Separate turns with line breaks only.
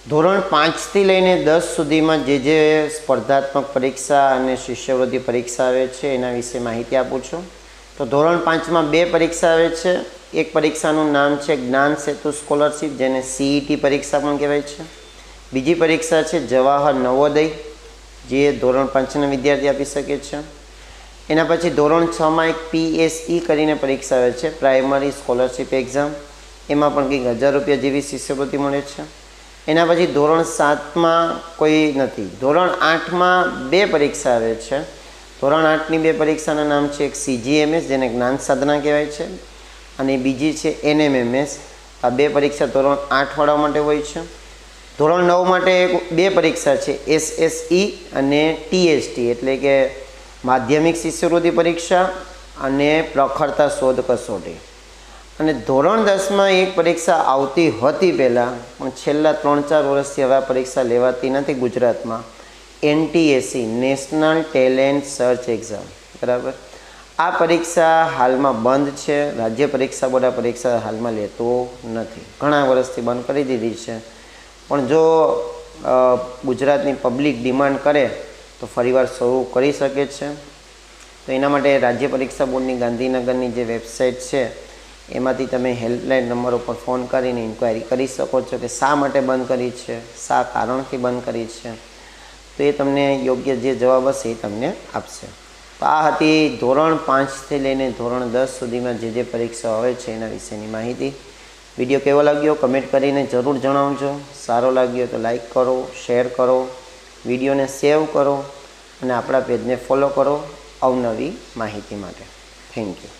ધોરણ 5થી લઈને 10 સુધીમાં જે સ્પર્ધાત્મક પરીક્ષા અને શિષ્યવૃત્તિ પરીક્ષા આવે છે એના વિશે માહિતી આપું છું. તો ધોરણ 5માં 2 પરીક્ષા આવે છે. એક પરીક્ષાનું નામ છે જ્ઞાન સેતુ સ્કોલરશિપ, જેને CET પરીક્ષા પણ કહેવાય છે. બીજી પરીક્ષા છે જવાહર નવોદય, જે ધોરણ 5ના વિદ્યાર્થી આપી શકે છે. એના પછી ધોરણ 6માં એક PSE કરીને પરીક્ષા આવે છે, પ્રાઇમરી સ્કોલરશિપ એક્ઝામ. એમાં પણ કંઈક 1000 રૂપિયા જેવી શિષ્યવૃત્તિ મળે છે. એના પછી ધોરણ 7માં કોઈ નથી. ધોરણ 8માં 2 પરીક્ષા આવે છે. ધોરણ 8ની 2 પરીક્ષાના નામ છે એક CGMS, જેને જ્ઞાન સાધના કહેવાય છે, અને બીજી છે NMMS. આ 2 પરીક્ષા ધોરણ 8 વાળા માટે હોય છે. ધોરણ 9 માટે 2 પરીક્ષા છે, SSE અને TST, એટલે કે માધ્યમિક શિષ્યવૃત્તિ પરીક્ષા અને પ્રખરતા શોધ કસોટી. અને ધોરણ 10માં એક પરીક્ષા આવતી હતી પહેલાં, પણ છેલ્લા 3-4 વર્ષથી હવે આ પરીક્ષા લેવાતી નથી ગુજરાતમાં. NTSE, national talent search exam, બરાબર. આ પરીક્ષા હાલમાં બંધ છે. રાજ્ય પરીક્ષા બોર્ડ આ પરીક્ષા હાલમાં લેતો નથી, ઘણા વર્ષથી બંધ કરી દીધી છે. પણ જો ગુજરાતની પબ્લિક ડિમાન્ડ કરે તો ફરીવાર શરૂ કરી શકે છે. તો એના માટે રાજ્ય પરીક્ષા બોર્ડની ગાંધીનગરની જે વેબસાઇટ છે એમાંથી તમે હેલ્પલાઇન નંબર ઉપર ફોન કરીને ઇન્ક્વાયરી કરી શકો છો કે શા માટે બંધ કરી છે, શા કારણથી બંધ કરી છે. તો એ તમને યોગ્ય જે જવાબ હશે એ તમને આપશે. તો આ હતી ધોરણ 5થી લઈને ધોરણ 10 સુધીમાં જે પરીક્ષા હોય છે એના વિશેની માહિતી. વિડીયો કેવો લાગ્યો કમેન્ટ કરીને જરૂર જણાવજો. સારો લાગ્યો તો લાઈક કરો, શેર કરો, વિડીયોને સેવ કરો અને આપણા પેજને ફોલો કરો અવનવી માહિતી માટે. Thank you.